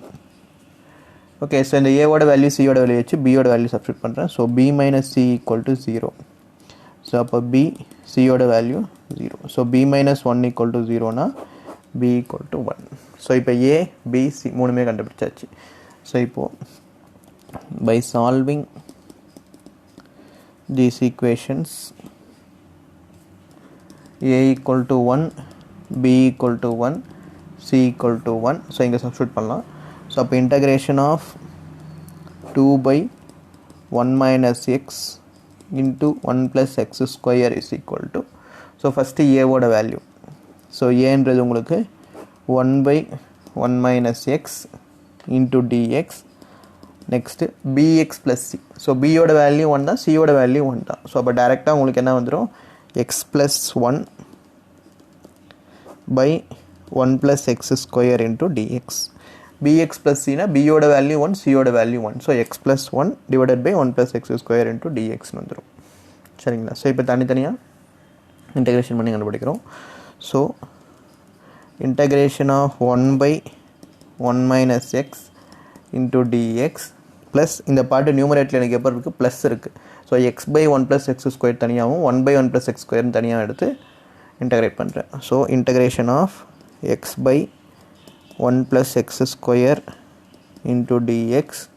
ஓகே, ஸோ இந்த ஏவோட வேல்யூ சியோட வேல்யூ வச்சு பியோட வேல்யூ சப்ஸ்டியூட் பண்ணுறேன். So b - c equal to 0. So அப்போ b சியோட value 0. So b - 1 equal to 0னா b ஈக்குவல் டு 1. ஸோ இப்போ a b c மூணுமே கண்டுபிடிச்சாச்சு. ஸோ இப்போது by solving these equations a equal to 1, b equal to 1, c equal to 1. So இங்கே சப்ஸ்டியூட் பண்ணலாம். ஸோ அப்போ integration of 2 by 1 minus x into 1 plus x square is equal to, so first ஏவோட வேல்யூ. ஸோ ஏன்றது உங்களுக்கு 1 by 1 minus x into dx. Next bx plus c. So பியோட வேல்யூ 1 தான், சியோட வேல்யூ 1 தான். ஸோ அப்போ டேரெக்டாக உங்களுக்கு என்ன வந்துடும்? x plus 1 by 1 plus x square into dx. bx plus c னா பியோட வேல்யூ 1, சியோட value 1. So x plus 1 divided by 1 plus x square into dx வந்துடும். சரிங்களா? ஸோ இப்போ தனித்தனியாக இன்டகிரேஷன் பண்ணி கண்டுபிடிக்கிறோம். So integration of 1 by 1 minus x into dx plus இந்த பார்ட்டு நியூமரேட்டில் எனக்கு எப்போ இருக்குது? ப்ளஸ் இருக்குது. So x by 1 + x square தனியாகவும் 1 by 1 + x ஸ்கொயர்னு தனியாக எடுத்து இன்டகிரேட் பண்ணுறேன். So integration of x by 1 + x square into dx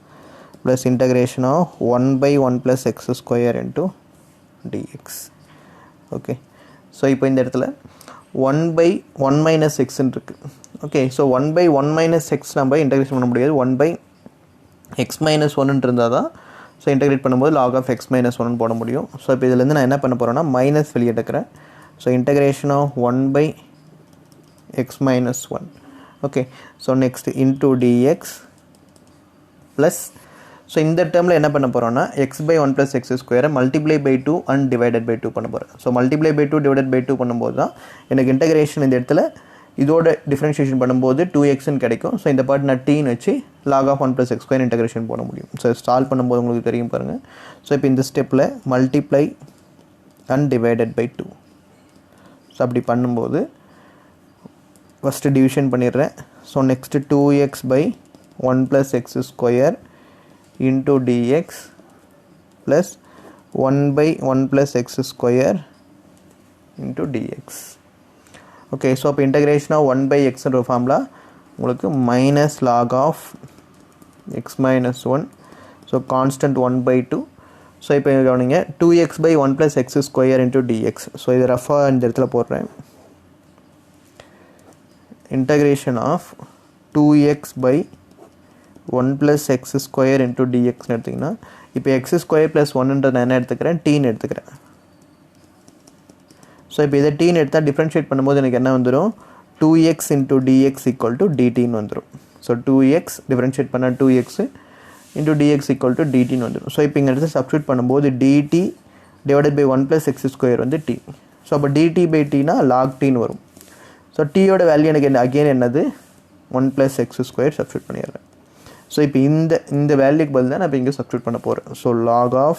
plus integration of 1 by 1 + x square into dx. Okay, so இப்போ இந்த இடத்துல 1 by 1 minus xன்னு இருக்குது. Okay, so 1 by 1 minus x நம்ம இன்டகிரேஷன் பண்ண முடியாது. 1 by x minus 1 இருந்தால் தான் ஸோ இன்டகிரேட் பண்ணும்போது log of x minus 1 போட முடியும். ஸோ இப்போ இதுலேருந்து நான் என்ன பண்ண போகிறேன்னா மைனஸ் வெளியே எடுக்கிறேன். So integration of 1 by x minus 1. Okay, so next into dx plus so இந்த டேர்மில் என்ன பண்ண போகிறோன்னா x by 1 + x ஸ்கொயரை multiply by 2 and divided by 2 பண்ண போகிறேன். So multiply by 2 divided by 2 பண்ணும்போது தான் எனக்கு இன்டகிரேஷன் இந்த இடத்துல இதோட டிஃப்ரென்ஷியேஷன் பண்ணும்போது 2xன்னு கிடைக்கும். ஸோ இந்த பார்ட் நான் டீன்னு வச்சு log of 1 + x square integration போட முடியும். ஸோ சால்வ் பண்ணும்போது உங்களுக்கு தெரியும் பாருங்கள். ஸோ இப்போ இந்த ஸ்டெப்பில் multiply and divided by 2. So அப்படி பண்ணும்போது ஃபஸ்ட்டு டிவிஷன் பண்ணிடுறேன். So next 2x by 1 + x square into dx plus 1 by 1 plus x square into dx. Okay, so இப்போ integration of 1 by x என்ற ஃபார்முலா உங்களுக்கு minus log of x minus 1. so constant 1 by 2. so இப்போ கவனிங்க 2x by 1 plus x square into dx. so இது ரஃபாக இந்த இடத்துல போடுறேன். integration of 2x by 1 plus x square into dx எடுத்திங்கன்னா இப்போ x square plus 1 நான் என்ன எடுத்துக்கிறேன்? டீன்னு எடுத்துக்கிறேன். ஸோ இப்போ இதை டீன்னு எடுத்தால் டிஃப்ரென்ஷியேட் பண்ணும்போது எனக்கு என்ன வந்துடும்? 2x into dx equal to dtன்னு வந்துடும். ஸோ 2x டிஃப்ரென்ஷியேட் பண்ணால் 2x into dx equal to dtன்னு வந்துடும். ஸோ இப்போ இங்கே எடுத்து சப்ஸ்டியூட் பண்ணும்போது dt divided by 1 plus x square வந்து t. ஸோ அப்போ dt by tனா log tன்னு வரும். ஸோ tயோட வேல்யூ எனக்கு அகெயின் என்னது? 1 plus x square சப்ஸ்டியூட் பண்ணிடுறேன். ஸோ இப்போ இந்த வேல்யூக்கு பதில் தான் நான் இப்போ இங்கே சப்ஸ்டியூட் பண்ண போகிறேன். So log of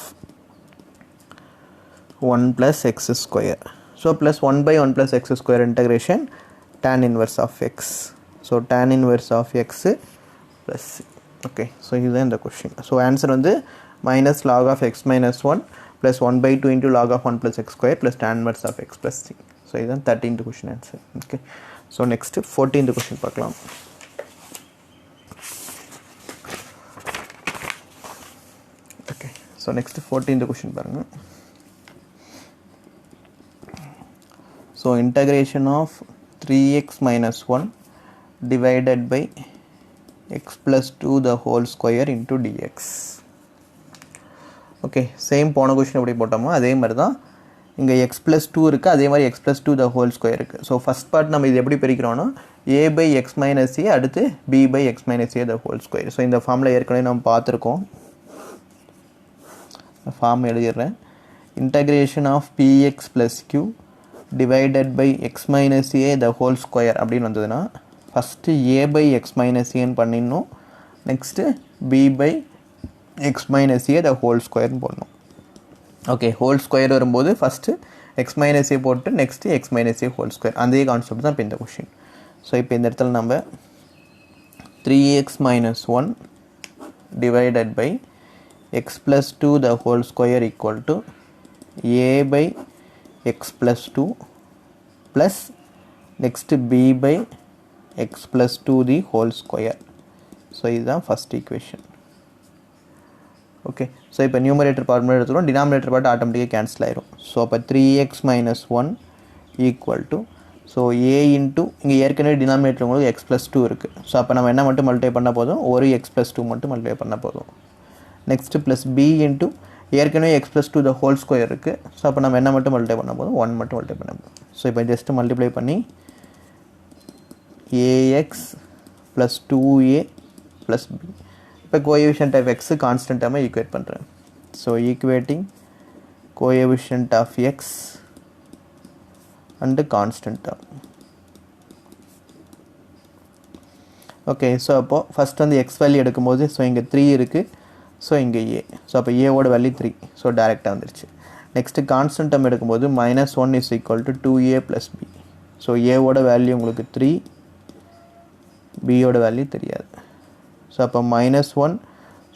1 plus x square. So plus 1 by 1 plus x square integration tan inverse of x. So tan inverse of x plus c. Okay, so இதுதான் இந்த கொஷின். ஸோ ஆன்சர் வந்து minus log of x minus 1 plus 1 by 2 into log of 1 plus x square plus tan inverse of x plus c. So இதுதான் 13th question answer. Okay, so next 14th question பார்க்கலாம். Okay, so next 14th question பாருங்கள். So integration of 3x minus 1 divided by x plus 2 the whole square into dx. Okay, same போன கொஷின் எப்படி போட்டோமோ அதே மாதிரி தான் இங்கே x plus 2 இருக்குது, அதே மாதிரி x plus 2 the whole square இருக்குது. ஸோ ஃபஸ்ட் பார்ட் நம்ம இது எப்படி பிரிக்கிறோன்னா a by x minus a அடுத்து b by x minus a the whole square. So இந்த ஃபார்மில் ஏற்கனவே நம்ம பார்த்துருக்கோம். Form எழுதிடுறேன். integration of px plus q divided by x minus a the whole square அப்படின்னு வந்ததுன்னா first a by x minus a பண்ணிடணும். Next b by x minus a the whole square போடணும். ஓகே, ஹோல் ஸ்கொயர் வரும்போது ஃபஸ்ட்டு x minus a போட்டு next x minus a whole square. அதே கான்செப்ட் தான் இப்போ இந்த கொஷின். ஸோ இப்போ இந்த இடத்துல நம்ம 3x minus 1 divided by x plus 2 the whole square equal to a by x plus 2 plus next b by x plus 2 the whole square. So this is the first equation. Okay, so இப்போ numerator part மட்டும் எடுத்துக்கிறோம், denominator part automatically cancel ஆயிரும். ஸோ அப்போ 3x minus 1 equal to, so a into இங்கே ஏற்கனவே டினாமினேட்டர் உங்களுக்கு x plus 2 இருக்குது. ஸோ அப்போ நம்ம என்ன மட்டும் மல்டிப்ளை பண்ண போதும், ஒரு x plus 2 மட்டும் மல்டிப்ளை பண்ண போதும். நெக்ஸ்ட்டு ப்ளஸ் b இன்ட்டு ஏற்கனவே x plus 2 the whole square இருக்குது. ஸோ அப்போ நம்ம என்ன மட்டும் மல்டிப்ளை பண்ண போதும், 1 மட்டும் மல்டிப்ளை பண்ண போதும். ஸோ இப்போ ஜஸ்ட்டு மல்டிப்ளை பண்ணி ax plus 2a plus b. இப்போ கோஎஃபிஷியன்ட் ஆஃப் x கான்ஸ்டன்ட்டாக ஈக்குவேட் பண்ணுறேன். So equating coefficient of x and constant term. Okay, so அப்போ ஃபஸ்ட் வந்து x வேல்யூ எடுக்கும்போது ஸோ இங்கே 3 இருக்குது, ஸோ இங்கே a. ஸோ அப்போ ஏவோட வேல்யூ 3, ஸோ டேரெக்டாக வந்துருச்சு. நெக்ஸ்ட்டு கான்ஸ்டன்ட் டேர்ம் எடுக்கும்போது -1 is equal to 2a plus b. So ஏவோட வேல்யூ உங்களுக்கு 3, பியோட வேல்யூ தெரியாது. ஸோ அப்போ -1,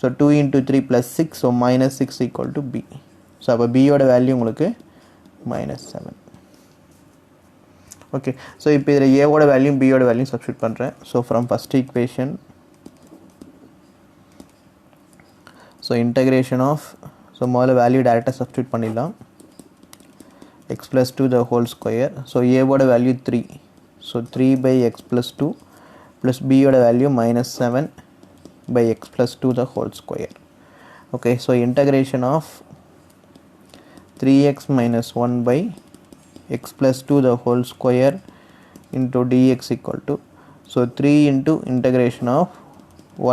so 2 into 3 + 6, so -6 equal to b. So அப்போ பியோட வேல்யூ உங்களுக்கு -7. ஓகே, ஸோ இப்போ இதில் ஏவோட வேல்யூ பியோட வேல்யூ சப்ஸ்டியூட் பண்ணுறேன். So from first equation, so integration of, so முதல்ல வேல்யூ டேரெக்டாக சப்ஸ்டியூட் பண்ணிடலாம். x plus 2 the whole square. So ஏவோட value 3, so 3 by x plus 2 plus பியோட value -7 by x plus 2 the whole square. Okay, so integration of 3x minus 1 by x plus 2 the whole square into dx equal to, so 3 into integration of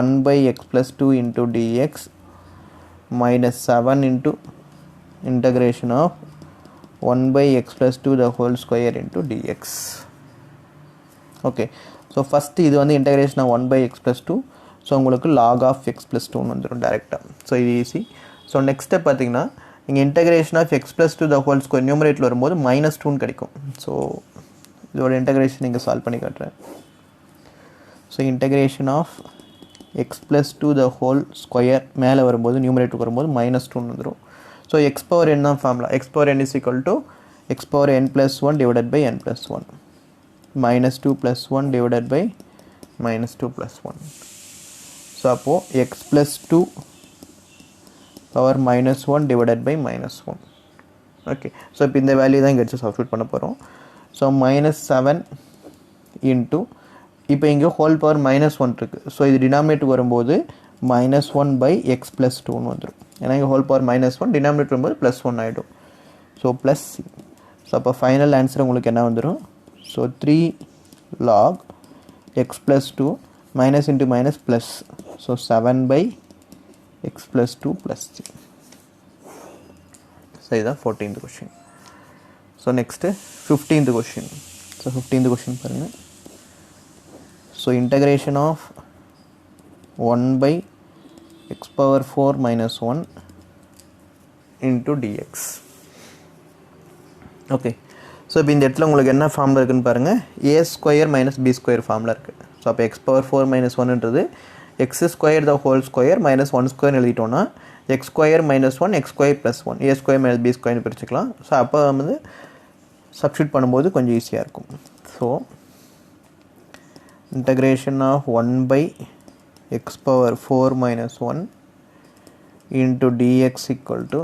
1 by x plus 2 into dx minus 7 into integration of 1 by x plus 2 the whole square into dx. Okay, so first இது வந்து integration of 1 by x plus 2, so உங்களுக்கு log of x plus 2 வந்துரும் டைரெக்டாக. ஸோ இது ஈஸி. ஸோ நெக்ஸ்ட் ஸ்டெப் பார்த்தீங்கன்னா இங்கே integration of x plus 2 the whole square நியூமரேட்டில் வரும்போது -2 கிடைக்கும். ஸோ இதோட இன்டகிரேஷன் இங்கே சால்வ் பண்ணி காட்டுறேன். So integration of x plus 2 the whole square மேலே வரும்போது நியூமரேட்டர் வரும்போது -2 வந்துடும். ஸோ x power n தான் formula. x power n is equal to x power n plus 1 divided by n plus 1, -2 plus 1 divided by -2 plus 1. So அப்போது x plus 2 power -1 divided by -1. Okay, so இப்போ இந்த வேல்யூ தான் இங்கே வச்சு சப்ஸ்டியூட் பண்ண போகிறோம். ஸோ -7 இன்ட்டு, இப்போ இங்கே ஹோல் பவர் -1 இருக்குது. ஸோ இது டினாமினேட்டர் வரும்போது -1 by x plus 2ன்னு வந்துடும். ஏன்னா இங்கே ஹோல் பவர் -1, டினாமினேட்டர் வரும்போது +1 ஆகிடும். So plus c. ஸோ அப்போ ஃபைனல் ஆன்சர் உங்களுக்கு என்ன வந்துடும்? So 3 log x plus 2 minus into minus plus, so 7 by x plus 2 plus c. So this is the 14th question. So next 15th question. So 15th question parunga. So integration of 1 by x power 4 minus 1 into dx. Okay, so இப்போ இந்த இடத்துல உங்களுக்கு என்ன ஃபார்முலா இருக்குன்னு பாருங்கள். a square minus b square formula இருக்குது. ஸோ அப்போ x பவர் 4 minus 1ன்றது x square the whole square minus 1 square எழுதிட்டோன்னா x square minus 1 x square plus 1 a square minus b ஸ்கொயர்னு பிரிச்சுக்கலாம். ஸோ அப்போ வந்து சப்ஸ்டியூட் பண்ணும்போது கொஞ்சம் ஈஸியாக இருக்கும். So integration of 1 by x power 4 minus 1 into dx equal to,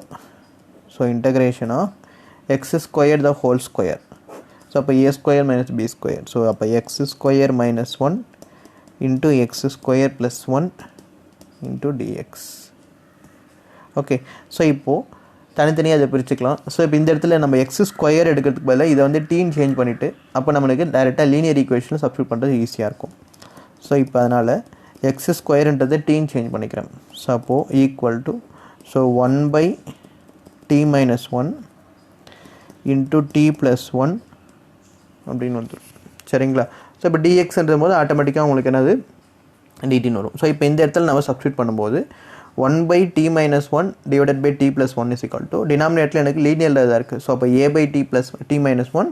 so integration of x square the whole square. So அப்போ a square minus b square. So அப்போ x square minus 1 into x square plus 1 into dx. Okay, so இப்போது தனித்தனியாக அதை பிரிச்சுக்கலாம். ஸோ இப்போ இந்த இடத்துல நம்ம x ஸ்கொயர் எடுக்கிறதுக்கு பதிலாக இதை வந்து டீன் சேஞ்ச் பண்ணிவிட்டு அப்போ நம்மளுக்கு டைரெக்டாக லீனியர் ஈக்குவேஷனில் சப்ஸ்டியூட் பண்ணுறது ஈஸியாக இருக்கும். ஸோ இப்போ அதனால் x ஸ்கொயர்ன்றதை டீன் சேஞ்ச் பண்ணிக்கிறேன். ஸோ அப்போது equal to, so 1 by t minus 1 into t plus 1 அப்படின்னு வந்துடும். சரிங்களா. ஸோ இப்போ dxன்றது போது ஆட்டோமேட்டிக்காக உங்களுக்கு என்னது dtன்னு வரும். ஸோ இப்போ இந்த இடத்துல நம்ம சப்ஸ்டியூட் பண்ணும்போது 1/t-1 divided by t plus 1 is equal to டினாமினேட்டரில் எனக்கு லீனியரில் தான் இருக்குது. ஸோ அப்போ a/t plus t-1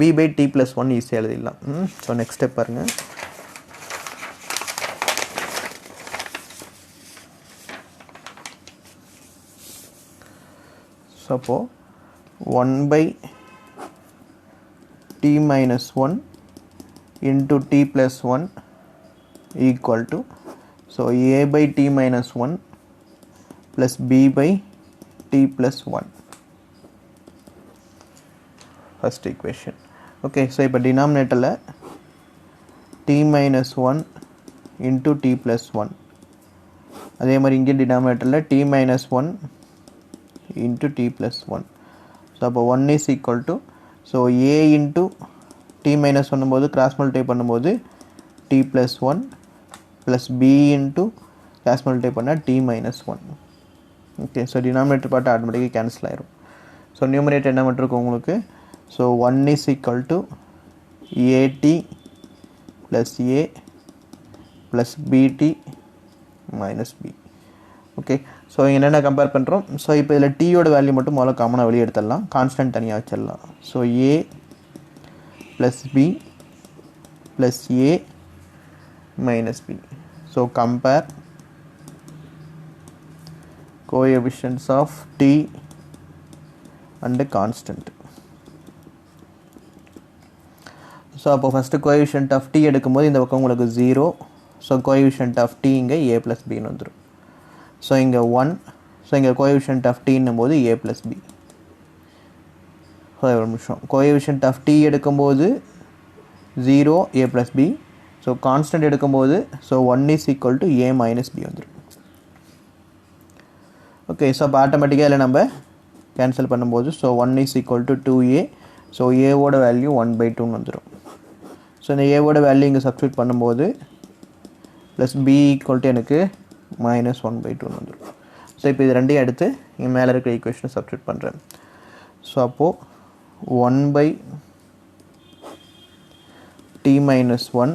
b/t plus 1 ஈஸியாக எழுதிடலாம். ஸோ நெக்ஸ்ட் ஸ்டெப் பாருங்கள். ஸோ அப்போது 1/t-1 into t plus 1 equal to, so a/t-1 plus b/t plus 1, first equation. Okay, so இப்போ denominatorல t-1 into t plus 1, அதே மாதிரி இங்கே denominatorல t-1 into t plus 1. so அப்போ 1 is equal to, so a into t-1 போது cross multiply பண்ணும்போது t plus 1 plus b into cross multiply பண்ணால் t-1. okay, so denominator part automatically cancel ஆயிரும். so numerator என்ன மட்டும் இருக்கும் உங்களுக்கு, so 1 is equal to at plus a plus bt minus b. okay, so என்னென்ன கம்பேர் பண்ணுறோம். ஸோ இப்போ இதில் டீயோட வேல்யூ மட்டும் முதல்ல காமனாக வெளியே எடுத்துடலாம், கான்ஸ்டன்ட் தனியாக வச்சிடலாம். So a plus b plus a minus b. so compare coefficients of t and constant. So அப்போ ஃபஸ்ட்டு கோஎஃபிஷியன்ட் ஆஃப் t எடுக்கும்போது இந்த பக்கம் உங்களுக்கு 0. ஸோ கோஎஃபிஷியன்ட் ஆஃப் t இங்கே a ப்ளஸ் பின்னு வந்துடும். ஸோ இங்கே 1. ஸோ இங்கே கோஎஃபிஷியன்ட் ஆஃப் tன்னும் போது a ப்ளஸ் பி. ஒரு நிமிஷம், கோஎஃபிஷியன்ட் ஆஃப் t எடுக்கும்போது 0 a plus B. So constant எடுக்கும்போது so 1 is equal to a minus b வந்துடும். ஓகே, ஸோ அப்போ ஆட்டோமேட்டிக்காக இதில் நம்ம கேன்சல் பண்ணும்போது so 1 is equal to 2a. So ஏவோட வேல்யூ 1/2ன்னு வந்துடும். ஸோ இந்த ஏவோட வேல்யூ இங்கே சப்ஸ்டியூட் பண்ணும்போது ப்ளஸ் b equal to எனக்கு -1/2ன்னு வந்துடும். ஸோ இப்போ இது ரெண்டையும் எடுத்து இங்கே மேலே இருக்கிற ஈக்குவேஷனை சப்ஸ்டியூட் பண்ணுறேன். ஸோ அப்போது 1/t-1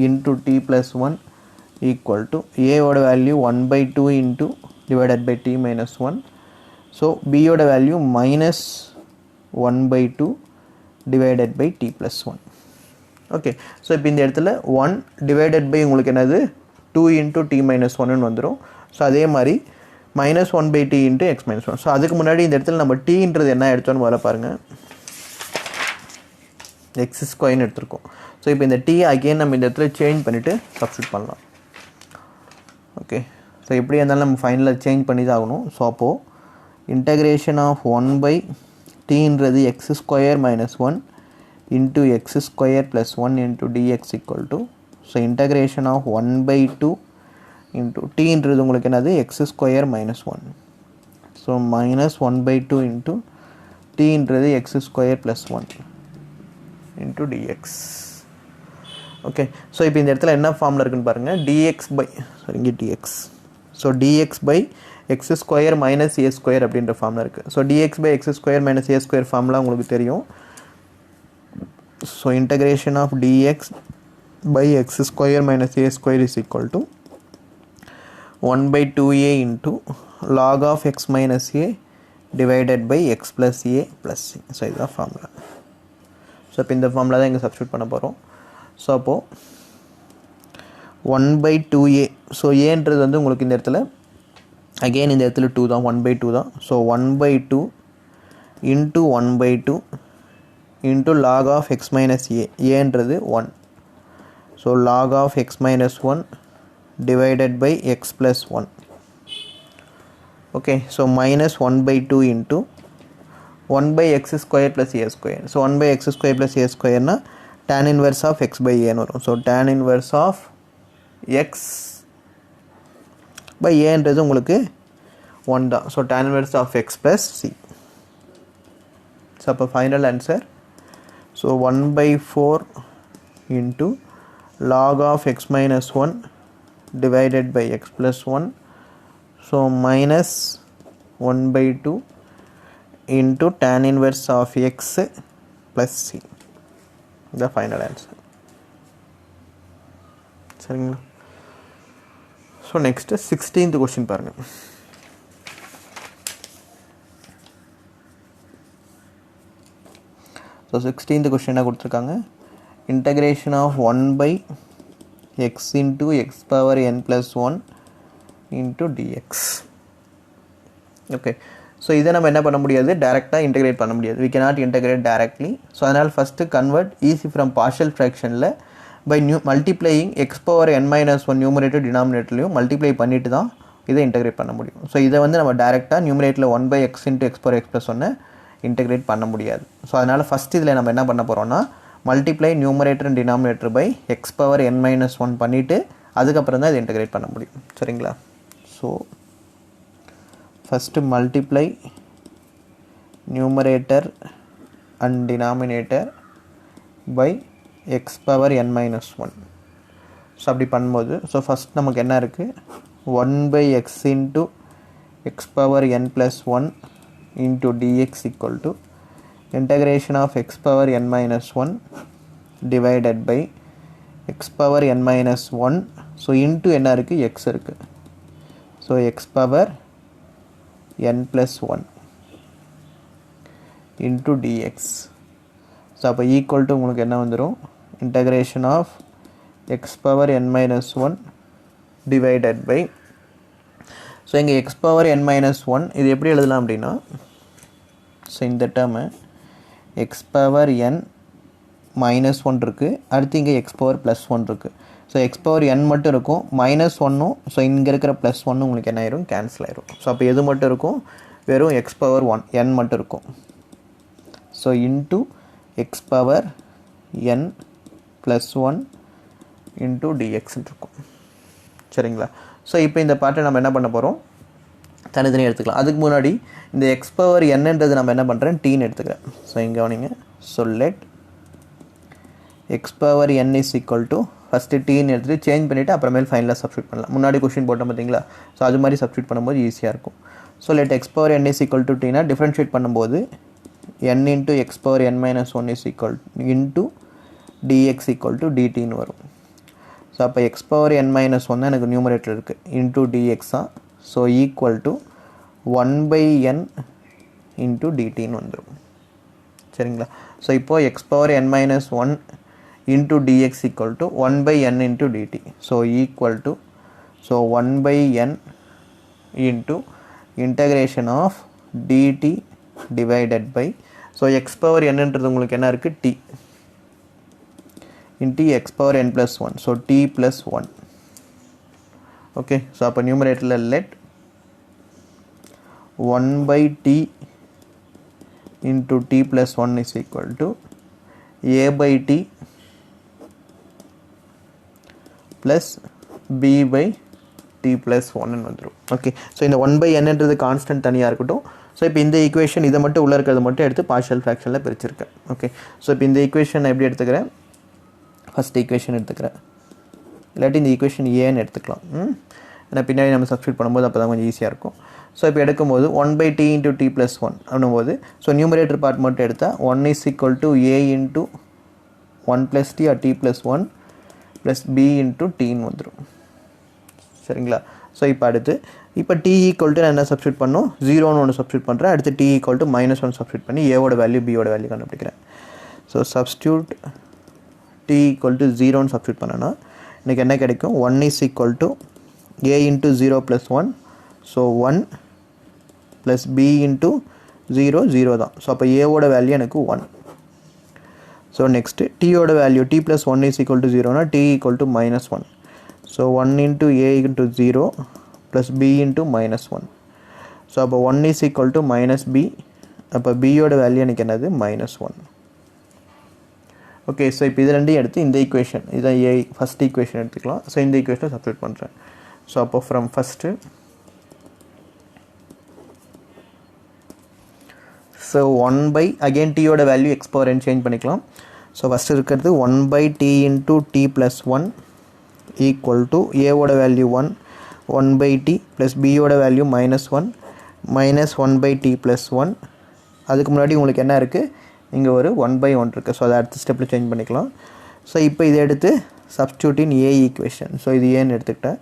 into t plus 1 equal to a ஓட value 1/2 into divided by t-1. So b ஓட value -1/2 divided by t plus 1. Okay, so இப்போ இந்த இடத்துல 1 divided by உங்களுக்கு என்னது 2 into t-1ன்னு வந்துடும். ஸோ அதே மாதிரி -1/t into x minus 1. So அதுக்கு முன்னாடி இந்த இடத்துல நம்ம tன்றது என்ன எடுத்தோன்னு வர பாருங்கள், எக்ஸ் ஸ்கொயர்னு எடுத்துருக்கோம். ஸோ இப்போ இந்த t அகெயின் நம்ம இந்த இடத்துல சேஞ்ச் பண்ணிவிட்டு சப்ஸ்டியூட் பண்ணலாம். ஓகே, ஸோ எப்படி இருந்தாலும் நம்ம ஃபைனலாக சேஞ்ச் பண்ணி தான் ஆகணும். ஸோ அப்போது இன்டகிரேஷன் ஆஃப் 1/tன்றது x square minus 1 into x square plus 1 into dx equal to, so integration of 1/2 into tன்றது உங்களுக்கு என்னது x square minus 1. So -1/2 into tன்றது x square plus 1 into dx. Okay, so இப்போ இந்த இடத்துல என்ன ஃபார்மில் இருக்குன்னு பாருங்கள், dx பை இங்கே dx. So dx by x square minus A square அப்படின்ற ஃபார்மில் இருக்குது. So dx by x square minus A square ஃபார்ம்லாம் உங்களுக்கு தெரியும். So integration of dx by x square minus A square is equal to 1/2a into log of x minus a divided by x plus a plus c. So இதுதான் ஃபார்முலா. ஸோ இப்போ இந்த ஃபார்முலா தான் இங்கே சப்ஸ்டியூட் பண்ண போகிறோம். ஸோ அப்போது 1/2a. ஸோ ஏன்றது வந்து உங்களுக்கு இந்த இடத்துல அகெயின் இந்த இடத்துல 2 தான், 1/2 தான். So 1/2 into 1/2 into log of x minus a. ஏன்றது 1. So log of x minus 1 divided by x plus 1. okay, so -1/2 into 1/x square plus a square. so 1/x square plus a square na tan inverse of x by a ன்னு வரும். so tan inverse of x by a ன்றது உங்களுக்கு 1 தான். so tan inverse of x plus c. so அப்போ final answer, so 1/4 into log of x minus 1 divided by x plus 1. so -1/2 into tan inverse of x plus c. the final answer. சரிங்களா? ஸோ நெக்ஸ்ட்டு 16th கொஸ்டின் பாருங்கள். ஸோ 16th கொஸ்டின் என்ன கொடுத்துருக்காங்க, integration of 1/x into x power n plus 1 into dx. Okay, so இதை நம்ம என்ன பண்ண முடியாது, டேரெக்டாக இன்டகிரேட் பண்ண முடியாது. we cannot integrate directly. So அதனால் first convert easy from partial ஃப்ராக்ஷனில் by multiplying x power n minus 1 numerator டினாமினேட்டர்லையும் மல்டிப்ளை பண்ணிட்டு தான் இதை இன்டகிரேட் பண்ண முடியும். ஸோ இதை வந்து நம்ம டேரெக்டாக நியூமரேட்டரில் 1/x into x power x plus 1 integrate பண்ண முடியாது. ஸோ அதனால் ஃபஸ்ட் இதில் நம்ம என்ன பண்ண போகிறோம்னா, multiply numerator and denominator by X power n minus 1 பண்ணிவிட்டு அதுக்கப்புறம் தான் இதை இன்டகிரேட் பண்ண முடியும். சரிங்களா? So first multiply numerator and denominator by X power n minus 1. So அப்படி பண்ணும்போது ஸோ ஃபஸ்ட் நமக்கு என்ன இருக்குது, 1/x into x power n plus 1 into dx equal to integration of x power n minus 1 divided by x power n minus 1. So into என்ன இருக்குது, x இருக்குது. So x power n plus 1 into dx. So அப்போ ஈக்குவல் டு உங்களுக்கு என்ன வந்துடும், integration of x power n minus 1 divided by, so இங்கே x power n minus 1 இது எப்படி எழுதலாம் அப்படின்னா, ஸோ இந்த term x power n minus 1 இருக்குது, அடுத்து இங்கே x power plus 1 இருக்குது. ஸோ x power n மட்டும் இருக்கும், மைனஸ் ஒன்னும், ஸோ இங்கே இருக்கிற ப்ளஸ் ஒன்னும் உங்களுக்கு என்ன ஆயிரும், கேன்சல் ஆயிரும். ஸோ அப்போ எது மட்டும் இருக்கும், வெறும் x power 1 n மட்டும் இருக்கும். So into x power n plus 1 into dx இருக்கும். சரிங்களா? ஸோ இப்போ இந்த பாட்டை நம்ம என்ன பண்ண போகிறோம், தனித்தனியாக எடுத்துக்கலாம். அதுக்கு முன்னாடி இந்த x power nன்றது நம்ம என்ன பண்ணுறேன், டீன்னு எடுத்துக்கிறேன். ஸோ இங்கே கவனிங்க. So let x power n is equal to, first டீன்னு எடுத்துகிட்டு சேஞ்ச் பண்ணிவிட்டு அப்புறமேல் ஃபைனலாக சப்ஸ்டியூட் பண்ணலாம். முன்னாடி கொஸ்டின் போட்டோம் பார்த்தீங்களா, ஸோ அது மாதிரி சப்ஸ்டியூட் பண்ணும்போது ஈஸியாக இருக்கும். So let x power n is equal to டீனா டிஃப்ரென்ஷியேட் பண்ணும்போது n into x power n minus 1 is equal into dx equal to dtன்னு வரும். ஸோ அப்போ x power n minus 1 தான் எனக்கு நியூமரேட்டர் இருக்குது, into dx தான். So equal to 1/n into dtன்னு வந்துடும். சரிங்களா? ஸோ இப்போது x power n minus 1 into dx equal to 1/n into dt. So equal to, so 1/n into integration of dt divided by, so x power n என்றது உங்களுக்கு என்ன இருக்குது, t into x power n plus 1. So t plus 1. Okay, so அப்போ நியூமரேட்டரில் let 1/t into t plus 1 is equal to a/t plus b/t plus 1 வந்துடும். ஓகே, ஸோ இந்த 1/nன்றது கான்ஸ்டன்ட் தனியாக இருக்கட்டும். ஸோ இப்போ இந்த ஈக்குவேஷன் இதை மட்டும் உள்ளே இருக்கிறது மட்டும் எடுத்து பார்ஷியல் ஃப்ராக்ஷனில் பிரிச்சிருக்கேன். ஓகே, ஸோ இப்போ இந்த ஈக்குவேஷன் எப்படி எடுத்துக்கிறேன், ஃபஸ்ட் ஈக்குவேஷன் எடுத்துக்கிறேன், இல்லாட்டி இந்த ஈக்குவேஷன் ஏன்னு எடுத்துக்கலாம். ஏன்னா பின்னாடி நம்ம சப்ஸ்டியூட் பண்ணும்போது அப்போ தான் கொஞ்சம் ஈஸியாக இருக்கும். ஸோ இப்போ எடுக்கும்போது 1/t into t plus 1 அப்படின்னும்போது, ஸோ நியூமரேட்டர் பார்ட் மட்டும் எடுத்தால் 1 is equal to a into 1 plus t or t plus 1 plus b into tன்னு வந்துடும். சரிங்களா? ஸோ இப்போ அடுத்து இப்போ t ஈக்குவல் டு நான் என்ன சப்ஸ்டியூட் பண்ணணும், 0ன்னு ஒன்று சப்ஸ்டியூட் பண்ணுறேன். அடுத்து t ஈக்குவல் டு -1 சப்ஸ்டியூட் பண்ணி ஏவோட வேல்யூ பியோட வேல்யூ கண்டுபிடிக்கிறேன். So substitute t equal to 0ன்னு சப்ஸ்டியூட் பண்ணேன்னா எனக்கு என்ன கிடைக்கும், 1 is equal to a into 0 plus 1. So 1 plus b into 0 0 தான். ஸோ அப்போ ஏவோட வேல்யூ எனக்கு 1. ஸோ நெக்ஸ்ட்டு டீயோட value t plus 1 is equal to 0னா t equal to -1. So 1 into a into 0 plus b into -1. So அப்போ 1 is equal to -b. அப்போ bயோட வேல்யூ எனக்கு என்னது, -1. ஓகே, ஸோ இப்போ இது ரெண்டையும் எடுத்து இந்த ஈக்குவேஷன், இதான் ஏ ஃபஸ்ட் ஈக்குவேஷன் எடுத்துக்கலாம். ஸோ இந்த ஈக்குவேஷனை சப்ஸ்டியூட் பண்ணுறேன். ஸோ அப்போ ஃப்ரம் ஃபஸ்ட்டு, ஸோ 1 அகெயின் டீயோட value x power n change பண்ணிக்கலாம். ஸோ ஃபஸ்ட்டு இருக்கிறது 1/t into t plus 1 equal to ஏவோட வேல்யூ 1, 1/t ப்ளஸ் பியோட வேல்யூ -1 -1/t plus 1. அதுக்கு முன்னாடி உங்களுக்கு என்ன இருக்குது, இங்கே ஒரு 1/1 இருக்குது. ஸோ அதை அடுத்த ஸ்டெப்பில் சேஞ்ச் பண்ணிக்கலாம். ஸோ இப்போ இதை எடுத்து substitute in A equation. So இது ஏன்னு எடுத்துக்கிட்டேன்.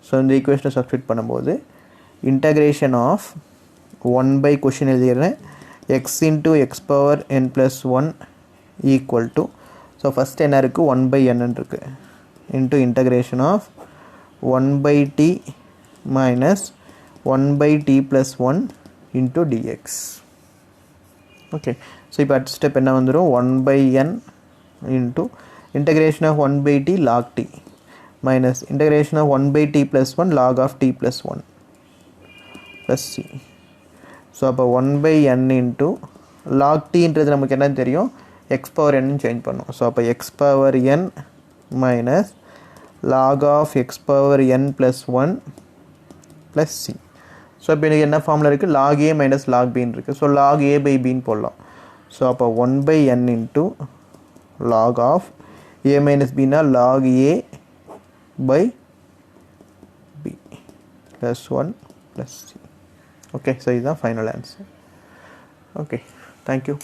ஸோ இந்த ஈக்குவேஷனை சப்ஸ்டியூட் பண்ணும்போது இன்டகிரேஷன் ஆஃப் 1 கொஷின் எழுதிடுறேன், x into x power N plus 1 equal to, so first என்ன இருக்குது 1/n இருக்குது, into integration of 1/t minus 1/t plus 1 into dx. Okay, so இப்போ அடுத்த ஸ்டெப் என்ன வந்துடும், 1/n into integration of 1/t log t minus integration of 1/t plus 1 log of t plus 1 plus c. So அப்போ 1/n இன்ட்டு log tன்றது நமக்கு என்ன தெரியும், x power n சேஞ்ச் பண்ணும். ஸோ அப்போ x power n minus log of x power n plus 1 plus c. So இப்போ எனக்கு என்ன ஃபார்மில் இருக்குது, log a மைனஸ் log bன்னு இருக்குது. ஸோ log a by bன்னு போடலாம். ஸோ அப்போ 1/n into log of a minus b na log a by b plus 1 plus c. Okay, so this is the final answer. Okay, thank you.